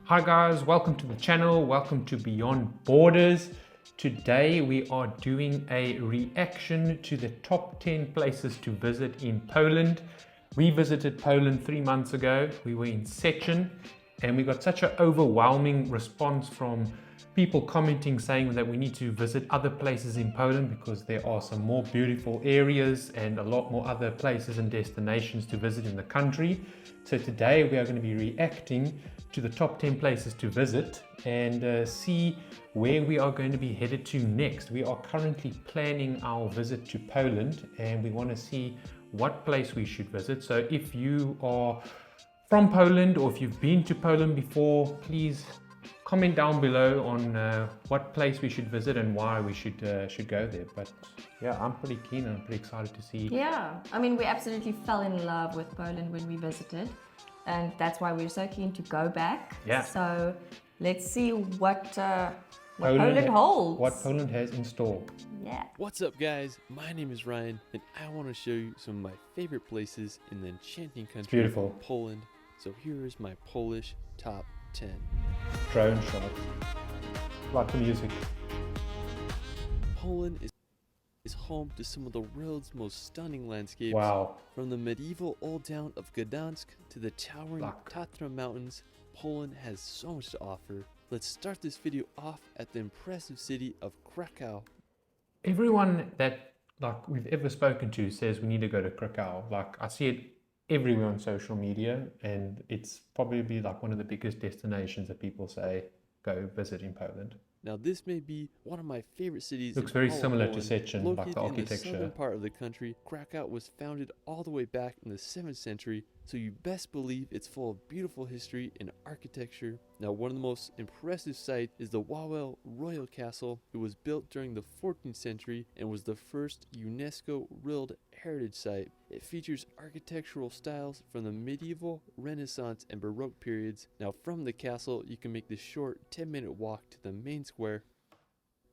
Hi guys, welcome to the channel, welcome to Beyond Borders. Today we are doing a reaction to the top 10 places to visit in Poland. We visited Poland 3 months ago. We were in Szczecin and we got such an overwhelming response from people commenting saying that we need to visit other places in Poland because there are some more beautiful areas and a lot more other places and destinations to visit in the country. So today we are going to be reacting to the top 10 places to visit and see where we are going to be headed to next. We are currently planning our visit to Poland and we want to see what place we should visit. So if you are from Poland or if you've been to Poland before, please comment down below on what place we should visit and why we should go there. But yeah, I'm pretty keen and I'm pretty excited to see. Yeah, I mean, we absolutely fell in love with Poland when we visited, and that's why we're so keen to go back. Yeah. So let's see what Poland holds. What Poland has in store. Yeah. What's up guys, my name is Ryan and I want to show you some of my favorite places in the enchanting country Beautiful. of Poland. So here is my Polish top 10. Drone shot. Like the music. Poland is home to some of the world's most stunning landscapes. Wow. From the medieval old town of Gdansk to the towering Tatra mountains, Poland has so much to offer. Let's start this video off at the impressive city of Krakow. Everyone that we've ever spoken to says we need to go to Krakow. I see it everywhere on social media and it's probably one of the biggest destinations that people say go visit in Poland. Now this may be one of my favorite cities. Looks in very all of similar to Poland. Szczecin, like the Located in the architecture. southern part of the country, Krakow was founded all the way back in the 7th century, so you best believe it's full of beautiful history and architecture. Now one of the most impressive sites is the Wawel Royal Castle. It was built during the 14th century and was the first UNESCO World Heritage Site. It features architectural styles from the medieval, Renaissance, and Baroque periods. Now from the castle, you can make the short 10-minute walk to the main square.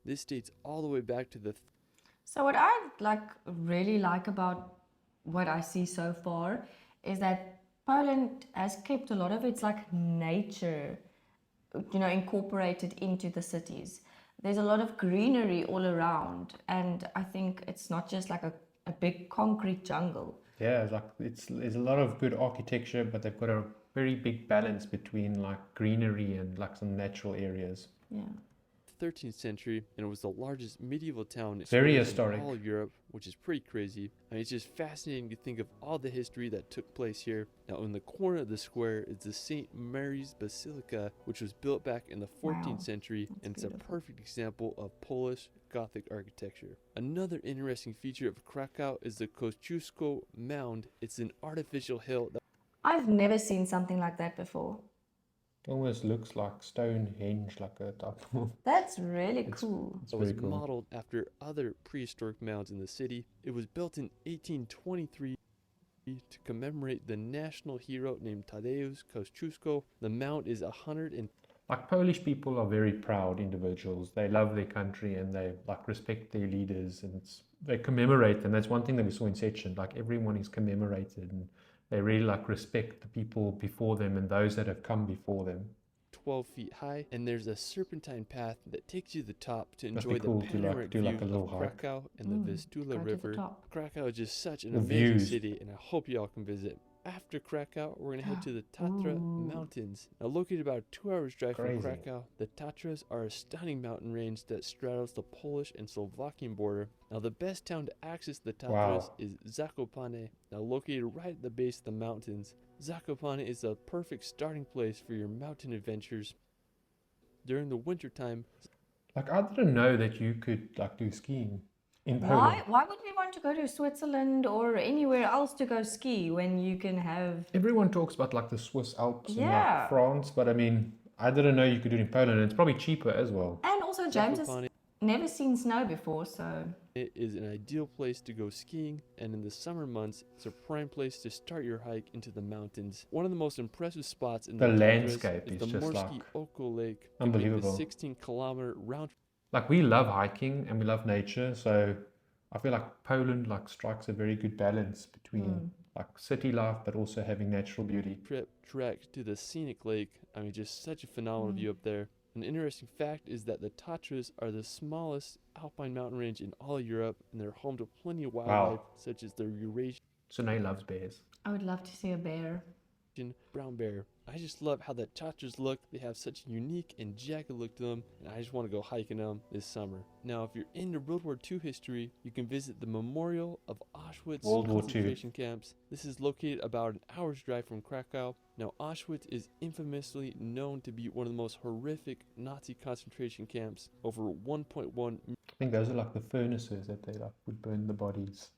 This dates all the way back to the... So what I really like about what I see so far is that Poland has kept a lot of its nature, incorporated into the cities. There's a lot of greenery all around, and I think it's not just a big concrete jungle. Yeah, there's a lot of good architecture, but they've got a very big balance between greenery and some natural areas. Yeah. 13th century, and it was the largest medieval town Very in historic. all Europe, which is pretty crazy. I mean, it's just fascinating to think of all the history that took place here. Now in the corner of the square is the St. Mary's Basilica, which was built back in the 14th century, and it's a perfect example of Polish Gothic architecture. Another interesting feature of Krakow is the Kosciuszko Mound. It's an artificial hill that I've never seen something like that before. Almost looks like Stonehenge, like a type of... That's really cool. It's was very cool. modeled after other prehistoric mounds in the city. It was built in 1823 to commemorate the national hero named Tadeusz Kościuszko. The mound is 100 and... Polish people are very proud individuals. They love their country and they respect their leaders and they commemorate them. That's one thing that we saw in Szczecin. Everyone is commemorated and they really respect the people before them and those that have come before them. 12 feet high, and there's a serpentine path that takes you to the top to Must enjoy be cool the to panoramic do view a little of hike. Krakow and the Vistula go to the River. top. Krakow is just such an The amazing views. city, and I hope y'all can visit. After Krakow, we're going to head to the Tatra Mountains. Now located about a 2-hour drive Crazy. from Krakow, the Tatras are a stunning mountain range that straddles the Polish and Slovakian border. Now the best town to access the Tatras is Zakopane, now located right at the base of the mountains. Zakopane is a perfect starting place for your mountain adventures. During the winter time, I didn't know that you could do skiing in Poland. Why would we want to go to Switzerland or anywhere else to go ski when you can have... Everyone talks about the Swiss Alps Yeah. and France, but I mean, I didn't know you could do it in Poland and it's probably cheaper as well. And also James has Zakopane never seen snow before, so... It is an ideal place to go skiing, and in the summer months, it's a prime place to start your hike into the mountains. One of the most impressive spots in The Tatras landscape is is the just Morskie Oko Lake. unbelievable. The 16-kilometer round We love hiking and we love nature, so I feel Poland strikes a very good balance between like city life, but also having natural beauty. Trek to the scenic lake. I mean, just such a phenomenal view up there. An interesting fact is that the Tatras are the smallest alpine mountain range in all Europe, and they're home to plenty of wildlife, such as the Eurasian So Nay loves bears. I would love to see a bear. brown bear. I just love how the Tatras look. They have such a unique and jagged look to them, and I just want to go hiking them this summer. Now, if you're into World War II history, you can visit the Memorial of Auschwitz World War II. concentration camps. This is located about an hour's drive from Krakow. Now, Auschwitz is infamously known to be one of the most horrific Nazi concentration camps. Over 1.1 I think those are like the furnaces that they like would burn the bodies.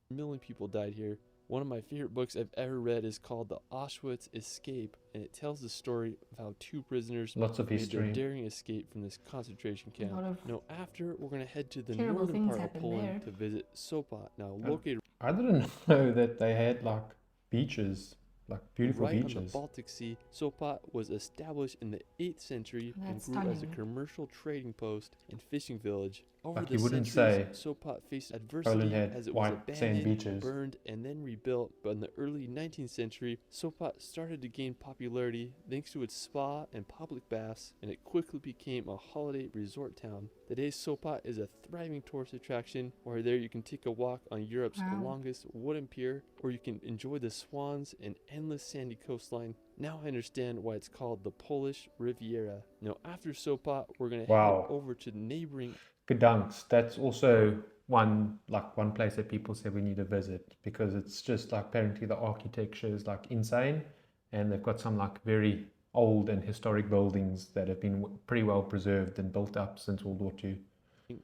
million people died here. One of my favorite books I've ever read is called The Auschwitz Escape, and it tells the story of how two prisoners Lots of made their history. daring escape from this concentration camp. lot of Now, after, we're going to head to the terrible northern things part of happened Poland there. to visit Sopot. Now, located I didn't know that they had like beaches, like beautiful right on the beaches. Baltic Sea, Sopot was established in the 8th century and That's grew as a stunning. commercial trading post and fishing village. Over Like the you wouldn't centuries, Sopot faced adversity Poland had as it was white sand abandoned, beaches. burned, and then rebuilt. But in the early 19th century, Sopot started to gain popularity thanks to its spa and public baths, and it quickly became a holiday resort town. Today, Sopot is a thriving tourist attraction, where there you can take a walk on Europe's Wow. longest wooden pier, or you can enjoy the swans and endless sandy coastline. Now I understand why it's called the Polish Riviera. Now, after Sopot, we're going to Wow. head over to neighboring Gdansk, that's also one place that people say we need to visit, because it's just like apparently the architecture is like insane, and they've got some like very old and historic buildings that have been pretty well preserved and built up since World War II.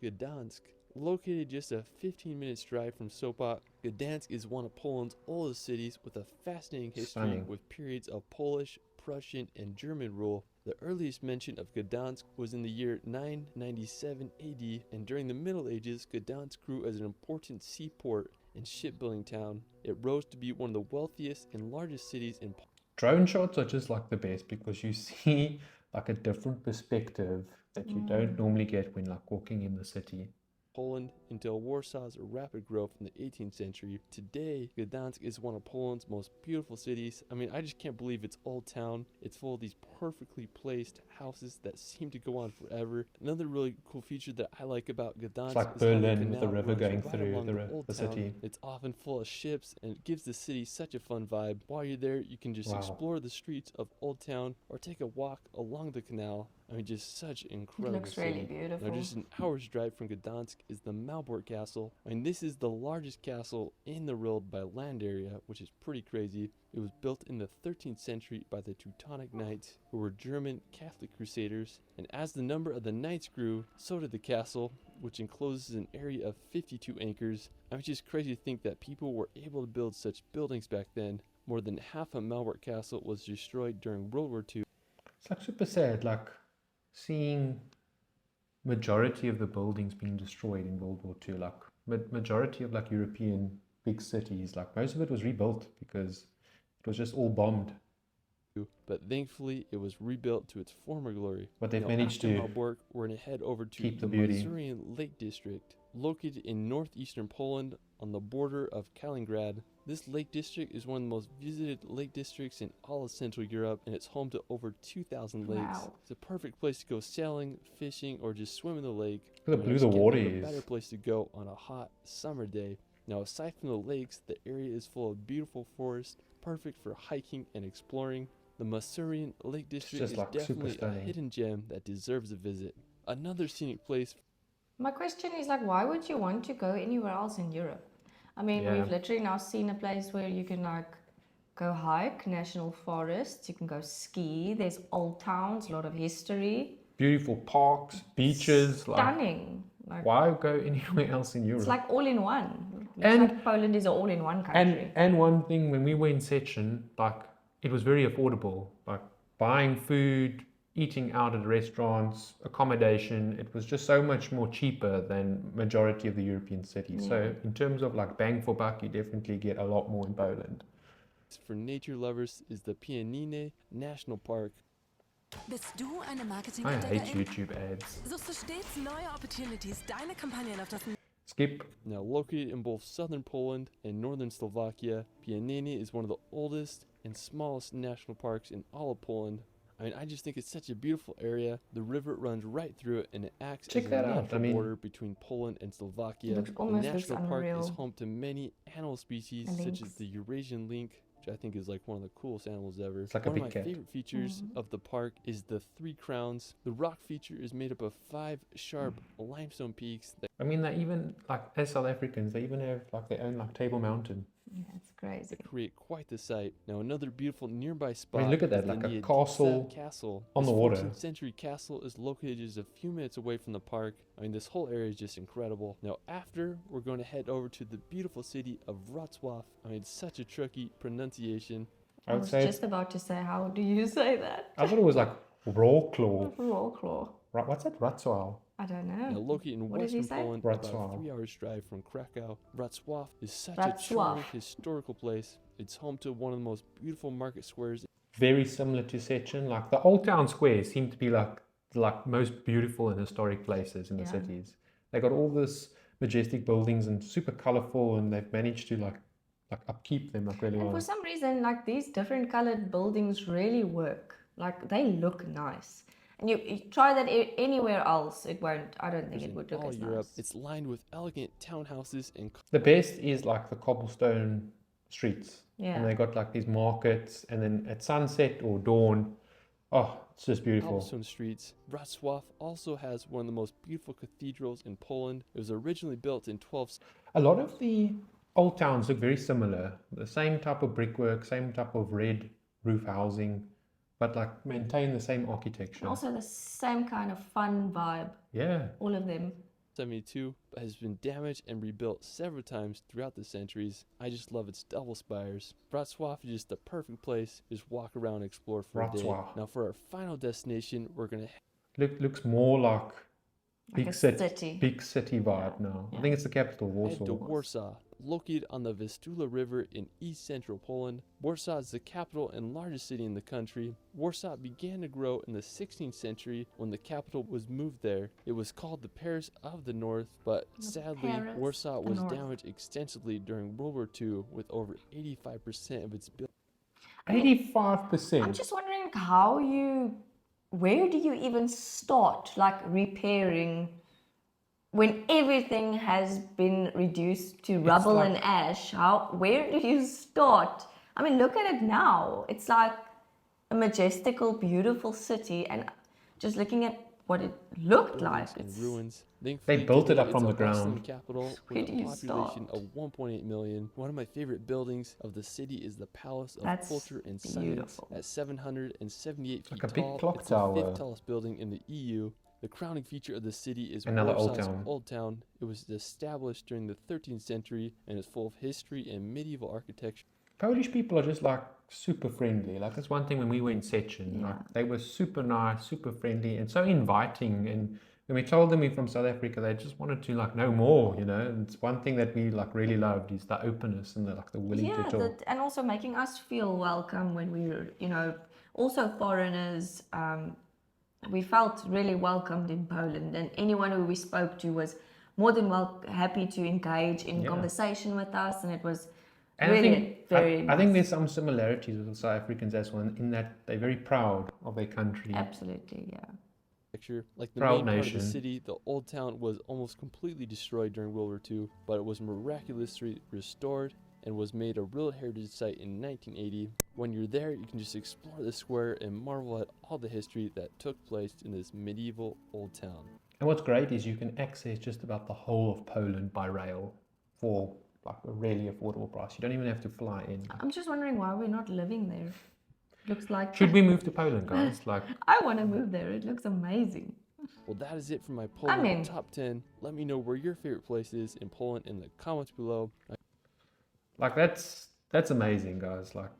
Gdansk. Located just a 15-minute drive from Sopot, Gdansk is one of Poland's oldest cities with a fascinating history Stunning. with periods of Polish, Prussian, and German rule. The earliest mention of Gdansk was in the year 997 AD, and during the Middle Ages, Gdansk grew as an important seaport and shipbuilding town. It rose to be one of the wealthiest and largest cities in Poland. Drone shots are just like the best, because you see like a different perspective that you don't normally get when like walking in the city. Poland until Warsaw's rapid growth in the 18th century. Today, Gdansk is one of Poland's most beautiful cities. I mean, I just can't believe it's old town. It's full of these perfectly placed houses that seem to go on forever. Another really cool feature that I like about Gdansk It's like is how the Berlin with the canal river runs going right through along the old the town. city. It's often full of ships, and it gives the city such a fun vibe. While you're there, you can just Wow. explore the streets of Old Town or take a walk along the canal. I mean, just such It incredible looks really city. beautiful. Now, just an hour's drive from Gdansk is the Malbork Castle. I mean, this is the largest castle in the world by land area, which is pretty crazy. It was built in the 13th century by the Teutonic Knights, who were German Catholic crusaders. And as the number of the knights grew, so did the castle, which encloses an area of 52 acres. I mean, it's just crazy to think that people were able to build such buildings back then. More than half of Malbork Castle was destroyed during World War II. It's like super sad, like seeing majority of the buildings being destroyed in World War II. Like majority of like European big cities, like most of it was rebuilt because it was just all bombed. But thankfully, it was rebuilt to its former glory. But they've Now, managed after to Malbork, we're going to head over to keep the the beauty. Masurian Lake District, located in northeastern Poland on the border of Kaliningrad. This lake district is one of the most visited lake districts in all of Central Europe, and it's home to over 2,000 lakes. Wow. It's a perfect place to go sailing, fishing, or just swim in the lake. Look I how mean, I blue just the can't water think of a is. better place to go on a hot summer day. Now, aside from the lakes, the area is full of beautiful forests, perfect for hiking and exploring. The Masurian Lake District just is like super definitely a stunning. hidden gem that deserves a visit. Another scenic place. My question is like, why would you want to go anywhere else in Europe? I mean, Yeah. we've literally now seen a place where you can like go hike, national forests, you can go ski, there's old towns, a lot of history. Beautiful parks, beaches. Like, Stunning. Like, why go anywhere else in Europe? it's like all in one. Looks And- like Poland is an all in one country. And one thing, when we were in Szczecin, like it was very affordable. Like buying food, eating out at restaurants, accommodation, it was just so much more cheaper than majority of the European cities. So in terms of like bang for buck, you definitely get a lot more in Poland. For nature lovers is the Pieniny National Park. Bist du eine I hate Marketing-Entdeckerin? YouTube ads. Suchst du stets neue Opportunities, deine Kampagnen auf das Skip. Now, located in both southern Poland and northern Slovakia, Pieniny is one of the oldest and smallest national parks in all of Poland. I mean, I just think it's such a beautiful area. The river runs right through it, and it acts Check as a that out. natural I mean, border between Poland and Slovakia. Looks The almost national park is unreal. home to many animal species, The such as lynx. the Eurasian link, which I think is like one of the coolest animals ever. It's like a one of my big cat. favorite features of the park is the 3 crowns. The rock feature is made up of 5 sharp limestone peaks that I mean, they even, like, as South Africans, they even have like their own like Table Mountain. Yeah, it's crazy. create quite the sight. Now, another beautiful nearby spot. I mean, look at is that, the like a Gdańsk castle castle on This the water. 14th century castle is located just a few minutes away from the park. I mean, this whole area is just incredible. Now, after, we're going to head over to the beautiful city of Wrocław. I mean, it's such a tricky pronunciation. I I would was say, just about to say, how do you say that? I thought it was like Wroclaw. Wroclaw. Right, what's that? Wrocław. I don't Now, know. located in What did you western say? Poland, about Wrocław. a 3 hours drive from Krakow, Wrocław is such a Wrocław. charming historical place. It's home to one of the most beautiful market squares. Very similar to Szczecin. Like the old town squares seem to be like most beautiful and historic places in the Yeah. cities. They got all this majestic buildings and super colorful, and they've managed to like upkeep them like really And well. for some reason, like these different colored buildings really work. Like they look nice. And you try that anywhere else, it won't. I don't think it in would look all as Europe. nice. It's lined with elegant townhouses and The best is like the cobblestone streets. Yeah. And they got like these markets, and then at sunset or dawn, oh, it's just beautiful. cobblestone streets. Wrocław also has one of the most beautiful cathedrals in Poland. It was originally built in 12th A lot of the old towns look very similar. The same type of brickwork, same type of red roof housing, but like maintain the same architecture. And also the same kind of fun vibe, Yeah. all of them. 72, but has been damaged and rebuilt several times throughout the centuries. I just love its double spires. Wrocław is just the perfect place to just walk around and explore for a day. Wrocław. Now for our final destination, we're going to Looks more like Like big a city, big city vibe now. Yeah. I think it's the capital, head to Warsaw. Warsaw. Located on the Vistula River in east central Poland, Warsaw is the capital and largest city in the country. Warsaw began to grow in the 16th century when the capital was moved there. It was called the Paris of the North, but sadly, Paris Warsaw of the was North. damaged extensively during World War II, with over 85% of its buildings. 85%. I'm just wondering where do you even start like repairing when everything has been reduced to rubble like- and ash? Where do you start? I mean, look at it now. It's like a majestical, beautiful city, and just looking at what it looked like, in it's ruins. They built it up today from it's the a bustling ground. capital Where with do a you population start? of 1.8 million. One of my favorite buildings of the city is the Palace of That's Culture and Science. beautiful. At 778 feet Like a big tall, clock it's the tower. 5th tallest building in the EU. The crowning feature of the city is Another old Warsaw's town. Old Town. It was established during the 13th century and is full of history and medieval architecture. Polish people are just like super friendly. Like that's one thing when we were in Szczecin. Yeah. Like they were super nice, super friendly, and so inviting. And when we told them we're from South Africa, they just wanted to like know more. You know, and it's one thing that we like really loved is the openness and the willing to talk. and also making us feel welcome when we were, also foreigners. We felt really welcomed in Poland, and anyone who we spoke to was more than happy to engage in Yeah. conversation with us, and it was And really I think very I think nice. there's some similarities with the South Africans as well in that they're very proud of their country. Absolutely, yeah. Like the Proud main part of nation. the city, the old town was almost completely destroyed during World War II, but it was miraculously restored and was made a real heritage site in 1980. When you're there, you can just explore the square and marvel at all the history that took place in this medieval old town. And what's great is you can access just about the whole of Poland by rail for like a really affordable price. You don't even have to fly in. I'm just wondering why we're not living there. Looks like Should we move to Poland, guys? Like, I want to move there. It looks amazing. Well, that is it for my Poland mean- top 10. Let me know where your favorite place is in Poland in the comments below. that's amazing, guys. Like,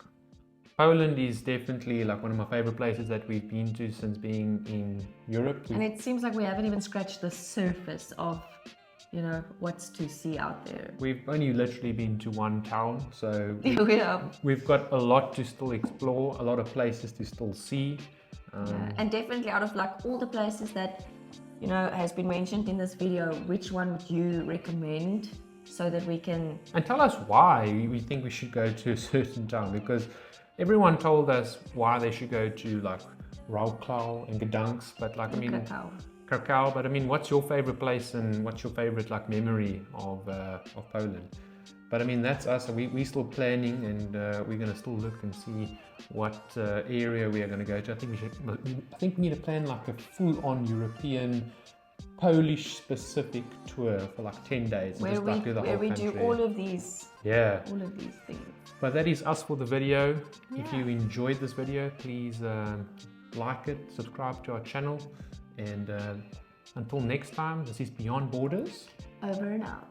Poland is definitely like one of my favorite places that we've been to since being in Europe. And it seems like we haven't even scratched the surface of, what's to see out there. We've only literally been to one town, so Yeah. we've got a lot to still explore, a lot of places to still see. Yeah, and definitely out of like all the places that you know, has been mentioned in this video, which one would you recommend so that we can... And tell us why we think we should go to a certain town, because everyone told us why they should go to like Wroclaw and Gdansk, but like, I mean, Krakow, but I mean, what's your favorite place and what's your favorite like memory of Poland? But I mean, that's us. We're still planning, and we're going to still look and see what area we are going to go to. I think we need to plan like a full-on European, Polish-specific tour for like 10 days. Where we do all of these. Yeah. All of these things. But that is us for the video. Yeah. If you enjoyed this video, please like it, subscribe to our channel, and until next time, this is Beyond Borders. Over and out.